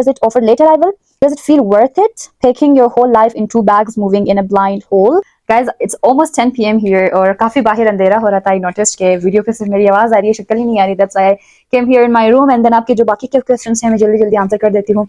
Does it offer late arrival? Does it feel worth it? Packing your whole life in 2 bags, moving in a blind hole. Guys, it's almost 10 p.m. here और काफी बाहर अंधेरा हो रहा था. I noticed कि video पे सिर्फ मेरी आवाज आ रही है, शक्ल ही नहीं आ रही. That's why I came here in my room and then आपके जो बाकी के questions हैं मैं जल्दी जल्दी आंसर कर देती हूँ.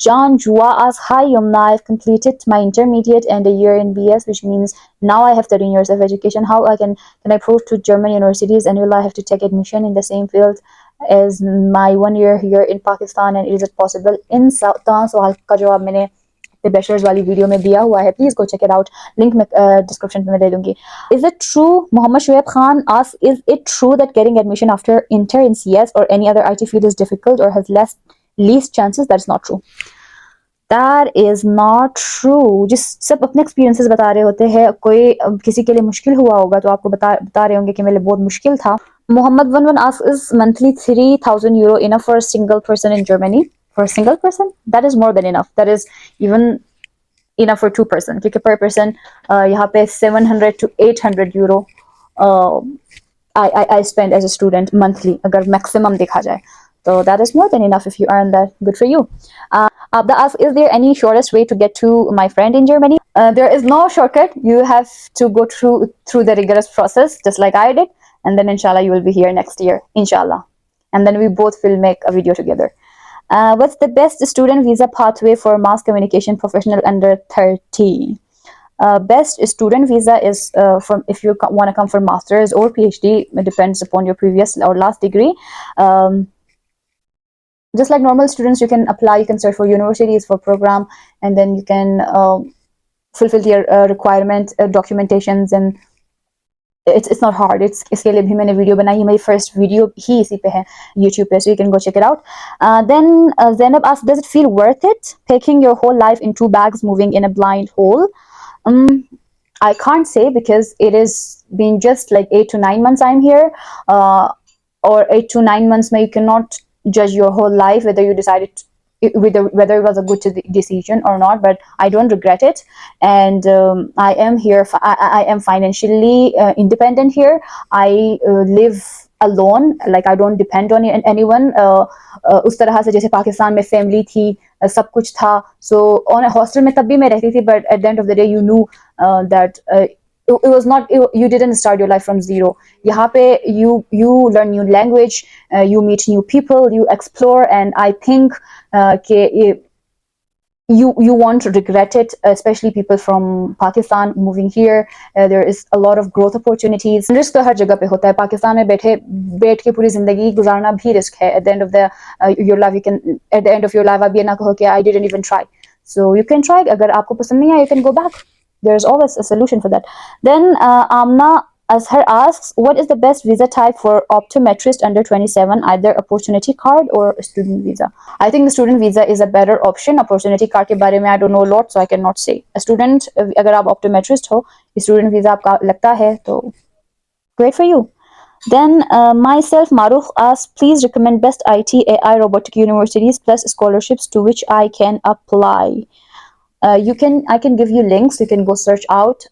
John Jua asks, hi Yumna, I've completed my intermediate and a year in BS, which means now I have 13 years of education. How can I prove to German universities, and will I have to take admission in the same field as my 1 year here in Pakistan, and is it possible? इन सवाल का जवाब मैंने bachelors वाली video में दिया हुआ है. Please go check it out. Link में डिस्क्रिप्शन में दे दूंगी. Is it true? Mohammad Shoaib Khan ask, is it true that getting admission after inter in CS और any other IT field is difficult और has least chances? That's not true. That is not true. जिस सब अपने experiences बता रहे होते हैं. कोई किसी के लिए मुश्किल हुआ होगा तो आपको बता रहे होंगे कि मेरे लिए बहुत मुश्किल था. Muhammad Wanwan asks, is monthly 3,000 euro enough for a single person in Germany? For a single person? That is more than enough. That is even enough for 2 person. क्योंकि per person यहाँ पे 700 to 800 euro I spend as a student monthly. अगर maximum देखा जाए so that is more than enough if you earn that. Good for you. Abda asks, is there any shortest way to get to my friend in Germany? There is no shortcut. You have to go through the rigorous process, just like I did, and then inshallah you will be here next year, inshallah, and then we both will make a video together. What's the best student visa pathway for mass communication professional under 30? Best student visa is from if you want to come for masters or PhD. It depends upon your previous or last degree. Just like normal students, you can apply, you can search for universities, for program, and then you can fulfill their requirement documentations, and it's not hard. इसके लिए भी मैंने video बनाई है. मेरी first video ही इसी पे है YouTube पे, so you can go check it out. Then Zainab asks, does it feel worth it packing your whole life in 2 bags, moving in a blind hole? I can't say because it has been just like 8 to 9 months I'm here, or 8 to 9 months में you cannot judge your whole life whether you decided whether it was a good decision or not, but I don't regret it, and I am here. I am financially independent here. I live alone, like I don't depend on anyone. उस तरह से जैसे पाकिस्तान में family थी, सब कुछ था. So on a hostel में तब भी मैं रहती थी, but at the end of the day you knew that it was not, you didn't start your life from zero. यहाँ पे you learn new language, you meet new people, you explore, and I think कि you won't regret it, especially people from Pakistan moving here. There is a lot of growth opportunities. Risk तो हर जगह पे होता है. पाकिस्तान में बैठ के पूरी जिंदगी गुजारना भी रिस्क है. At the end of your life, you can, at the end of your life आप ये ना कहो कि I didn't even try. So you can try. अगर आपको पसंद नहीं आया, you can go back. There's always a solution for that. Then Amna Azhar asks, what is the best visa type for optometrist under 27, either opportunity card or student visa? I think the student visa is a better option. Opportunity card के बारे में I don't know a lot, so I cannot say. A student, अगर आप optometrist हो, student visa आपका लगता है, तो great for you. Then myself Maruf asks, please recommend best IT, AI, robotic universities plus scholarships to which I can apply. I can give you links. You can go search out.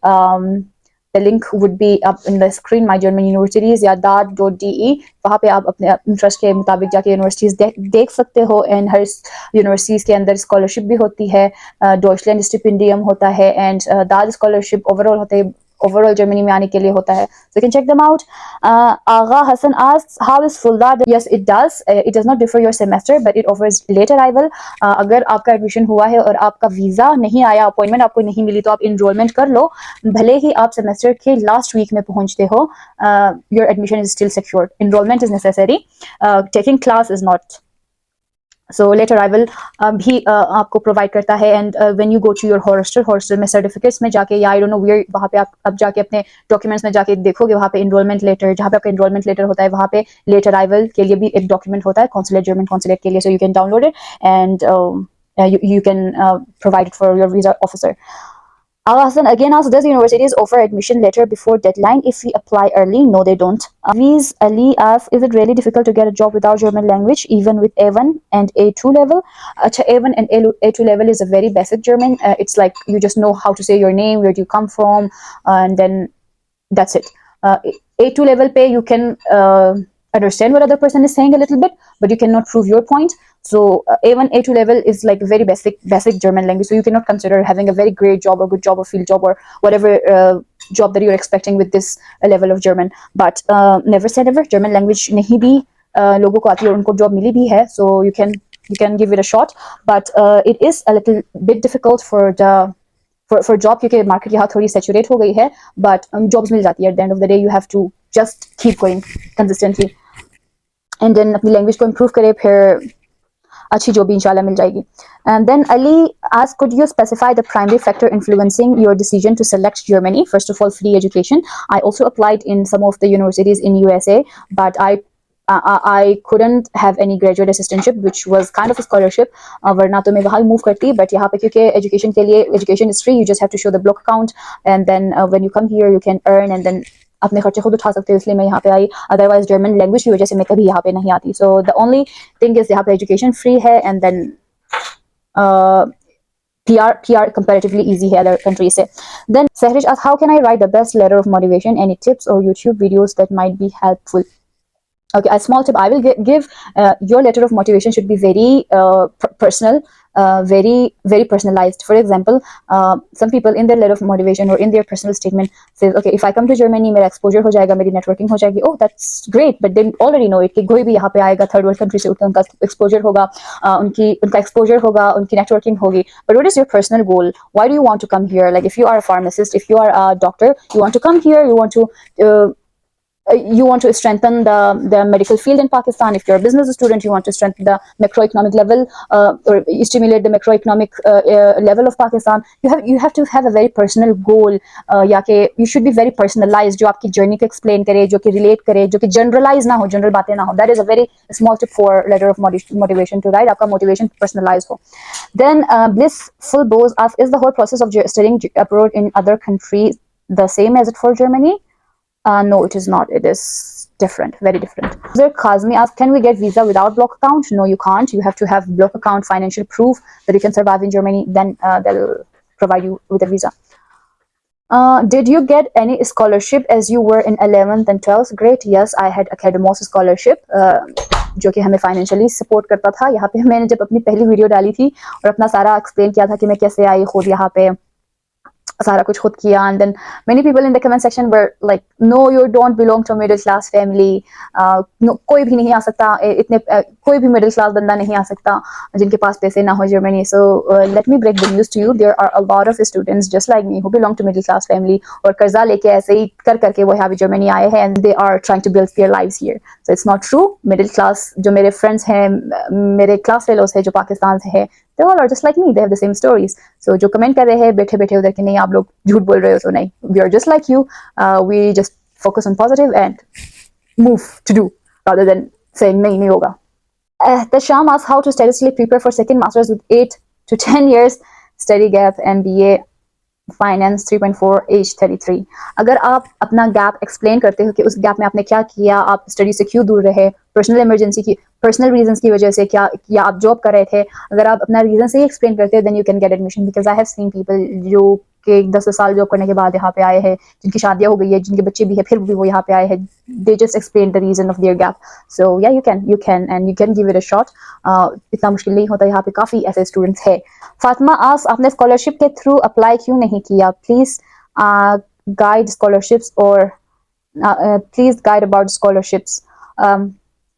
The link would be up in the screen. My German universities या DAAD.de. वहाँ पे आप अपने interest के मुताबिक जाके universities देख सकते हो. एंड हर यूनिवर्सिटीज के अंदर स्कॉलरशिप भी होती है. डॉइचलैंड स्टिपेंडियम होता है, एंड DAAD स्कॉलरशिप ओवरऑल होते हैं, ओवरऑल जर्मनी में आने के लिए होता है. So you can check them out. Agha Hassan asks, how is Fulda? Yes, it does. It does not differ your semester, but it offers late arrival. अगर आपका एडमिशन हुआ है और आपका वीजा नहीं आया, अपॉइंटमेंट आपको नहीं मिली, तो आप इनरोलमेंट कर लो. भले ही आप सेमेस्टर के लास्ट वीक में पहुंचते हो, your admission is still secured. Enrollment is necessary. Taking class is not. So late arrival भी आपको प्रोवाइड करता है. And when you go to your hostel में सर्टिफिकेट्स में जाके, या आई डोंट नो वेयर, वहाँ पे आप अब जाके अपने डॉक्यूमेंट्स में जाके देखोगे, वहाँ पे एनरोलमेंट लेटर, जहाँ पे आपका एनरोलमेंट लेटर होता है, वहाँ पे लेट अराइवल के लिए भी एक डॉक्यूमेंट होता है, कॉन्सुलेट, जर्मन कॉन्सुलेट के लिए. So you can download it and you can provide it for your visa officer. Al Hassan again asks, does universities offer admission letter before deadline if we apply early? No, they don't. Aviz Ali asks, is it really difficult to get a job without German language, even with A1 and A2 level? A1 and A2 level is a very basic German. It's like you just know how to say your name, where do you come from, and then that's it. A2 level pay, you can understand what other person is saying a little bit, but you cannot prove your point. So A1 A2 level is like very basic German language, so you cannot consider having a very great job or good job or field job or whatever job that you're expecting with this level of German. But never say never, German language नहीं भी लोगों को आती है और उनको job मिली भी है, so you can give it a shot. But it is a little bit difficult for job, क्योंकि मार्केट यहाँ थोड़ी सैचुरेट हो गई है, बट जॉब्स मिल जाती है. At the end of the day you have to just keep going consistently, and then अपनी लैंग्वेज को इम्प्रूव करे, फिर अच्छी जॉब भी इंशाल्लाह मिल जाएगी. And then Ali asked, could you specify the primary factor influencing your decision to select Germany? First of all, free education. I also applied in some of the universities in USA, but I couldn't have any graduate assistantship, which was kind of a scholarship. वरना तो मैं वहाँ move करती, but यहाँ पे क्योंकि education के लिए education is free, you just have to show the block account, and then when you come here you can earn, and then अपने खर्चे खुद उठा सकते हो, इसलिए मैं यहाँ पे आई. अदरवाइज जर्मन लैंग्वेज की वजह से मैं कभी यहाँ पे नहीं आती. So the only thing is यहाँ पे एजुकेशन फ्री है, and then PR comparatively easy है other countries से. Then Sehrish asked, how can I write the best letter of motivation? Any tips or YouTube videos that might be helpful? Okay, a small tip I will give, your letter of motivation should be very personal, very personalized. For example, some people in their letter of motivation or in their personal statement says, okay, if I come to Germany, मेरा exposure हो जाएगा, मेरी networking हो जाएगी. Oh, that's great, but they already know it कि कोई भी यहाँ पे आएगा third world country से, उनका exposure होगा, उनका exposure होगा, उनकी networking होगी. But what is your personal goal? Why do you want to come here? Like if you are a pharmacist, if you are a doctor, you want to come here, you want to strengthen the medical field in Pakistan. If you're a business student, you want to strengthen the macroeconomic level, or stimulate the macroeconomic level of Pakistan. You have to have a very personal goal, या कि you should be very personalized, जो आपकी journey को explain करे, जो कि relate करे, जो कि generalize ना हो, general बातें ना हो. That is a very small tip for letter of motivation to write. आपका motivation personalized हो. Then Blissful Bows asks, is the whole process of studying abroad in other countries the same as it for Germany? No, it is not. It is different, very different. User Kazmi asks, can we get visa without block account? No, you can't. You have to have block account, financial proof that you can survive in Germany. Then they'll provide you with a visa. Did you get any scholarship as you were in 11th and 12th? Great. Yes, I had Academos scholarship. जो कि हमें financially support करता था. यहाँ पे मैंने जब अपनी पहली वीडियो डाली थी और अपना सारा एक्सप्लेन किया था कि मैं कैसे आई, खुद यहाँ पे सारा कुछ खुद किया, and then many people in the comment section were like, no, you don't belong to a middle class family. No, कोई भी नहीं आ सकता, इतने कोई भी middle class बंदा नहीं आ सकता जिनके पास पैसे ना हो Germany. So let me break the news to you. There are a lot of students just like me who belong to middle class family और कर्जा लेके ऐसे ही कर करके वो यहाँ पे जर्मनी आए हैं, and they are trying to build their lives here. So it's not true. Middle class जो मेरे friends हैं, मेरे class fellows हैं जो पाकिस्तान से हैं, they all are just like me. They have the same stories. So जो कमेंट कर रहे हैं बैठे बैठे उधर कि नहीं आप लोग झूठ बोल रहे हो, तो नहीं, we are just like you. We just focus on positive and move to do rather than saying नहीं होगा. Tasham asks, how to statistically prepare for second masters with 8 to 10 years study gap, MBA finance 3.4 age 33. अगर आप अपना gap explain करते हो कि उस gap में आपने क्या किया, आप स्टडी से क्यों दूर रहे, पर्सनल इमरजेंसी की, पर्सनल रीजंस की वजह से क्या, या आप जॉब कर रहे थे, अगर आप अपना रीजन से ही एक्सप्लेन करते हैं, then you can get admission. Because I have seen people जो कि 10 साल जॉब करने के बाद यहाँ पे आए हैं, जिनकी शादियां हो गई है, जिनके बच्चे भी है, फिर भी वो यहाँ पे आए हैं. They just explain the reason of their gap. So yeah you can and you can give it a shot. इतना मुश्किल नहीं होता, यहाँ पे काफी ऐसे स्टूडेंट्स है. फातिमा आस, आपने स्कॉलरशिप के थ्रू अप्लाई क्यों नहीं किया? प्लीज गाइड स्कॉलरशिप्स और please guide about scholarships.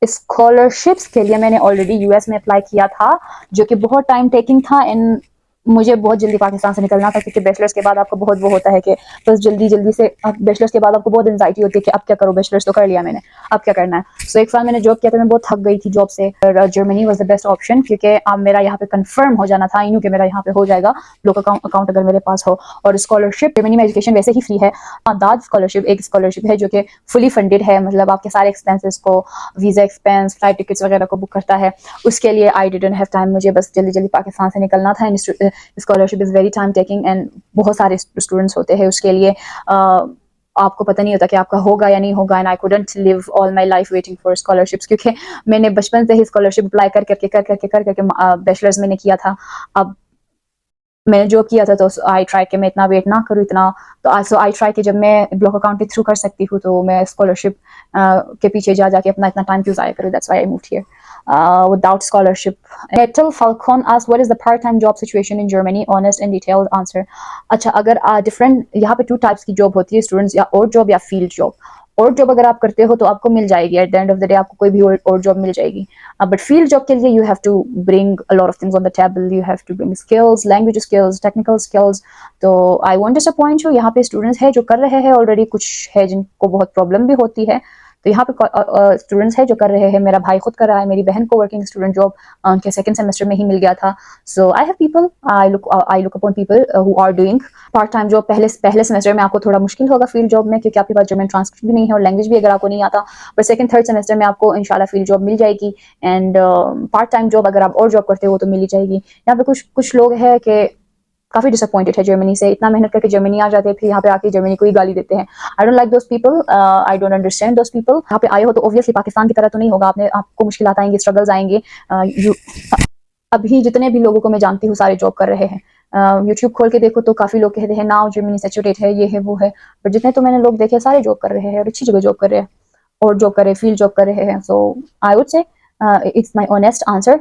Scholarships के लिए मैंने ऑलरेडी यूएस में अप्लाई किया था, जो कि बहुत टाइम टेकिंग था, एंड मुझे बहुत जल्दी पाकिस्तान से निकलना था, क्योंकि बैचलर्स के बाद आपको बहुत वो होता है कि बस जल्दी से बैचलर्स के बाद आपको बहुत एंजाइटी होती है कि अब क्या करो, बैचलर्स तो कर लिया मैंने, अब क्या करना है. सो एक साल मैंने जॉब किया था, मैं बहुत थक गई थी जॉब से. Germany was the best option, क्योंकि अब मेरा यहाँ पे कंफर्म हो जाना था, यूँ कि मेरा यहाँ पे हो जाएगा लोक अकाउंट अगर मेरे पास हो. और स्कॉलरशिप, जर्मनी में एजुकेशन वैसे ही फ्री है. दाद स्कॉलरशिप एक स्कॉलरशिप है जो कि फुली फंडेड है, मतलब आपके सारे एक्सपेंसेस को, वीजा एक्सपेंस, फ्लाइट टिकट्स वगैरह को बुक करता है. उसके लिए आई डिडंट हैव टाइम, मुझे बस जल्दी पाकिस्तान से निकलना था. Scholarship is very time taking and बहुत सारे स्टूडेंट्स होते हैं उसके लिए. आपको पता नहीं होता कि आपका होगा या नहीं होगा. And I couldn't live all my life waiting for scholarships, क्योंकि मैंने बचपन से ही स्कॉलरशिप अप्लाई कर करके बैचलर्स मैंने किया था. अब मैंने जो किया था तो आई ट्राई कि मैं इतना वेट ना करूँ इतना, तो आई ट्राई कि जब मैं ब्लॉक अकाउंट के थ्रू कर सकती हूँ तो मैं स्कॉलरशिप के पीछे जाके अपना इतना टाइम क्यों ज़ाया करूँ. That's why I moved here. without scholarship. Netel Falcon asks, what is the part-time job situation in Germany? Honest and detailed answer. अच्छा, अगर डिफरेंट यहाँ पे 2 टाइप्स की जॉब होती है स्टूडेंट्स, या और जॉब या फील्ड जॉब. और जॉब अगर आप करते हो तो आपको मिल जाएगी, eight the end of the day आपको कोई भी और जॉब मिल जाएगी. बट फील्ड जॉब के लिए you have to bring a lot of things on the table. You have to bring skills, language skills, technical skills. तो आई वोंट डिसअपॉइंट यू, यहाँ पे स्टूडेंट्स है जो कर रहे हैं ऑलरेडी, कुछ है जिनको बहुत प्रॉब्लम भी होती है. तो यहाँ पे स्टूडेंट्स है जो कर रहे हैं. मेरा भाई खुद कर रहा है, मेरी बहन को वर्किंग स्टूडेंट जॉब उनके सेकंड सेमेस्टर में ही मिल गया था. So I have people, I look upon people who are doing part time job. पहले सेमेस्टर में आपको थोड़ा मुश्किल होगा फील्ड जॉब में, क्योंकि आपके पास जर्मन ट्रांसक्रिप्ट भी नहीं है और लैंग्वेज भी अगर आपको नहीं आता. पर सेकंड थर्ड सेमेस्टर में आपको इंशाल्लाह फील्ड जॉब मिल जाएगी. एंड पार्ट टाइम जॉब अगर आप और जॉब करते हो तो मिल ही जाएगी. यहाँ पे कुछ लोग हैं कि काफी डिसअपॉइंटेड है जर्मनी से. इतना मेहनत करके जर्मनी आ जाते हैं, फिर यहाँ पे आके जर्मनी को ही गाली देते हैं. I don't like those people, I don't understand those people. यहाँ पे आए हो तो ऑब्वियसली पाकिस्तान की तरह तो नहीं होगा. आपको मुश्किलात आएंगी, स्ट्रगल्स आएंगे. अभी जितने भी लोगों को मैं जानती हूँ सारे जॉब कर रहे हैं. यूट्यूब खोल के देखो तो काफी लोग कहते हैं नाउ जर्मनी सैचुरेट है, ये है वो है. बट जितने तो मैंने लोग देखे सारे जॉब कर रहे हैं और अच्छी जगह जॉब कर रहे हैं, और जॉब कर रहे हैं, फील्ड जॉब कर रहे हैं. So I would say it's my honest answer.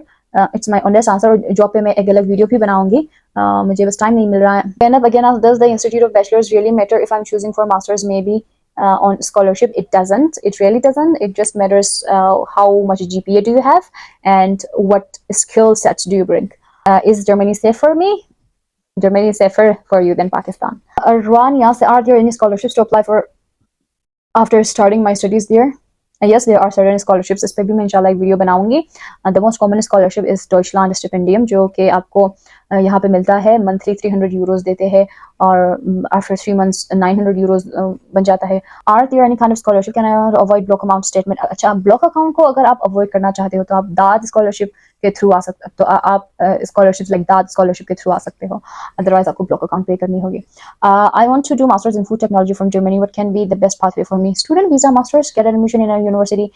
It's my honest answer. Job पे मैं एक अलग वीडियो भी बनाऊंगी. मुझे बस टाइम नहीं मिल रहा है. Again, does the Institute of Bachelors really matter if I'm choosing for masters? Maybe on scholarship. It doesn't. It really doesn't. It just matters how much GPA do you have and what skill sets do you bring. Is Germany safe for me? Germany is safer for you than Pakistan. Rania, are there any scholarships to apply for after starting my studies there? Yes, there are certain scholarships. इस पर भी मैं इंशाल्लाह एक video बनाऊंगी. The most common scholarship is Deutschland Stipendium, जो कि आपको यहाँ पे मिलता है. मंथली 300 यूरोज देते हैं और आफ्टर 3 months 900 यूरोज बन जाता है. Are there any kind of scholarship can I avoid block amount statement? अच्छा, ब्लॉक अकाउंट को अगर आप अवॉइड करना चाहते हो तो आप दाद स्कॉलरशिप के थ्रू आ सकते, तो आप स्कॉलरशिप लाइक दाद स्कॉलरशिप के थ्रू आ सकते हो. अदरवाइज आपको ब्लॉक अकाउंट पे करनी होगी. I want to do masters in food technology from Germany. What can be the best pathway for me? Student visa masters, get admission in a university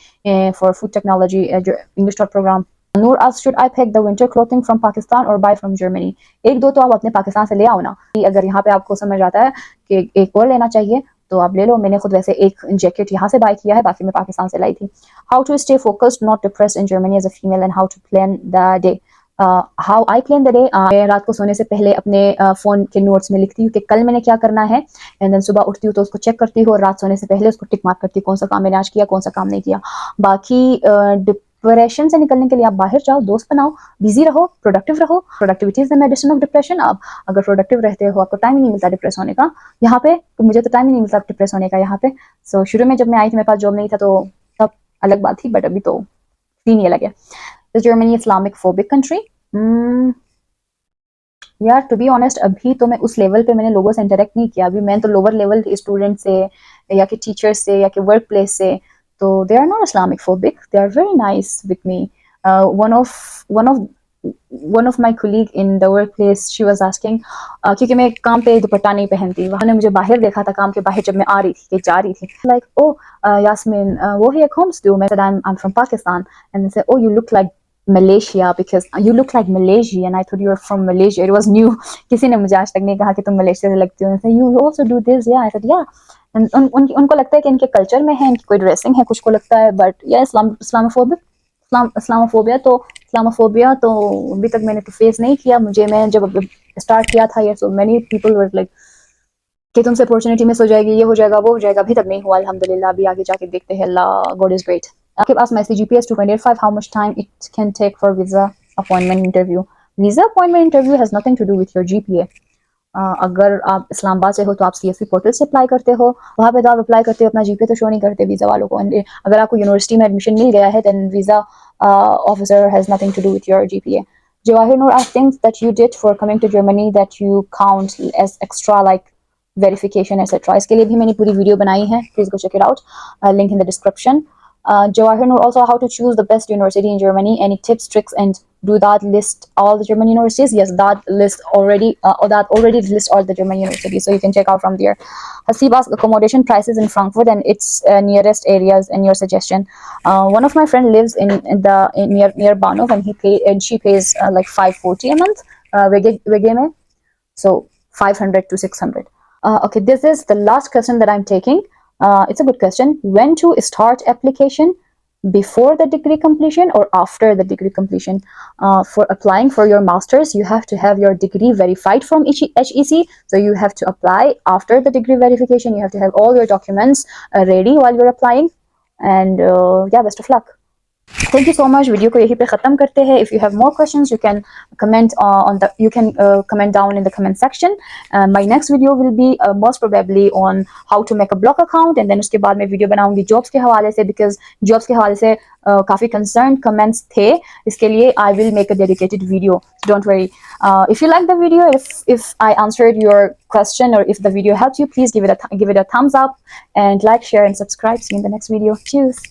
for food technology English program. Noor asks, should I pick the winter clothing from Pakistan or buy from Germany? एक दो तो आप अपने पाकिस्तान से ले आओ ना. अगर यहाँ पे आपको समझ आता है कि एक और लेना चाहिए तो आप ले लो. मैंने खुद वैसे एक जैकेट यहाँ से बाय किया है, बाकी मैं पाकिस्तान से लाई थी. How to stay focused, not depressed in Germany as a female, and how to plan the day. How I plan the day. मैं रात को सोने से पहले अपने फोन के नोट्स में लिखती हूँ कि कल मैंने क्या करना है. एंड देन सुबह उठती हूँ तो उसको चेक करती हूँ और रात सोने से पहले उसको टिक मार्क करती हूँ कौन सा काम मैंने आज किया, कौन सा काम नहीं किया. बाकी डिप्रेशन से निकलने के लिए आप बाहर जाओ, दोस्त बनाओ, बिजी रहो, प्रोडक्टिव रहो. Productivity is the medicine of depression. आप अगर प्रोडक्टिव रहते हो आपको टाइम ही नहीं मिलता डिप्रेस होने का. यहाँ पे तो मुझे तो टाइम ही नहीं मिलता डिप्रेस होने का यहाँ पे. सो शुरू में जब मैं आई थी मेरे पास जॉब नहीं था तो तब अलग बात थी, बट अभी तो सीन ही अलग है. Germany Islamic phobic country. यार टू बी ऑनेस्ट अभी तो मैं उस लेवल पे मैंने लोगों से इंटरेक्ट नहीं किया. अभी मैं तो लोअर लेवल स्टूडेंट से या कि टीचर से या कि वर्क प्लेस से. तो they are not Islamic phobic, they are very nice with me. One of my colleague in the work place, she was asking, क्योंकि मैं काम पे दुपट्टा नहीं पहनती, वहाँ ने मुझे बाहर देखा था काम के बाहर जब मैं आ रही थी, जा रही थी. लाइक ओ यास्मीन, वो ही एक होम्स डू. मैं said I'm from Pakistan and they said oh you look like Malaysia because you look like Malaysian. I thought you were from Malaysia. It was new. किसी ने मुझे आज तक नहीं कहा कि तुम मलेशिया से लगती हो. You also do this? Yeah. I said yeah. And उनको लगता है कि इनके कल्चर में है, इनकी कोई ड्रेसिंग है, कुछ को लगता है. बट या इस्लामोफोबिया तो अभी तक मैंने तो फेस नहीं किया. मैं जब स्टार्ट किया था ये, so many people were like कि तुमसे अपॉर्चुनिटी मिस हो जाएगी, ये हो जाएगा, वो हो जाएगा. अभी तक नहीं हुआ अल्हम्दुलिल्लाह. अभी आगे जाके देखते हैं. अल्लाह, गॉड इज ग्रेट. आपके पास my CGPA is 2.85. How much time it can take for visa appointment interview? Visa appointment interview has nothing to do with your GPA. अगर आप इस्लामाबाद से हो तो आप CSC पोर्टल से अप्लाई करते हो. वहाँ पे तो आप अप्लाई करते हो, अपना GPA तो शो नहीं करते वीज़ा वालों को. अगर आपको यूनिवर्सिटी में एडमिशन मिल गया है then visa officer has nothing to do with your GPA. Jawahir Noor asks, things that you did for coming to Germany that you count as extra like verification etc. इसके लिए भी मैंने पूरी video बनाई है. Please go check it out. Link in the description. Jawahir Noor also, how to choose the best university in Germany? Any tips, tricks, and do that list all the German universities? Yes, that list already lists all the German universities, so you can check out from there. Hasib asks, accommodation prices in Frankfurt and its nearest areas and your suggestion. One of my friend lives in near Bahnhof and she pays like 540 a month. WG mein, so 500 to 600. Okay, this is the last question that I'm taking. It's a good question. When to start application? before the degree completion or after the degree completion. For applying for your masters, you have to have your degree verified from HEC, so you have to apply after the degree verification. You have to have all your documents ready while you're applying, and yeah, best of luck. Thank you so much. Video को यहीं पे ख़त्म करते हैं. If you have more questions, you can comment comment down in the comment section. My next video will be most probably on how to make a blog account, and then उसके बाद मैं video बनाऊंगी jobs के हवाले से, because jobs के हवाले से काफ़ी concerned comments थे. इसके लिए I will make a dedicated video. Don't worry. If you like the video, if I answered your question or if the video helped you, please give it a thumbs up and like, share, and subscribe. See you in the next video. Cheers.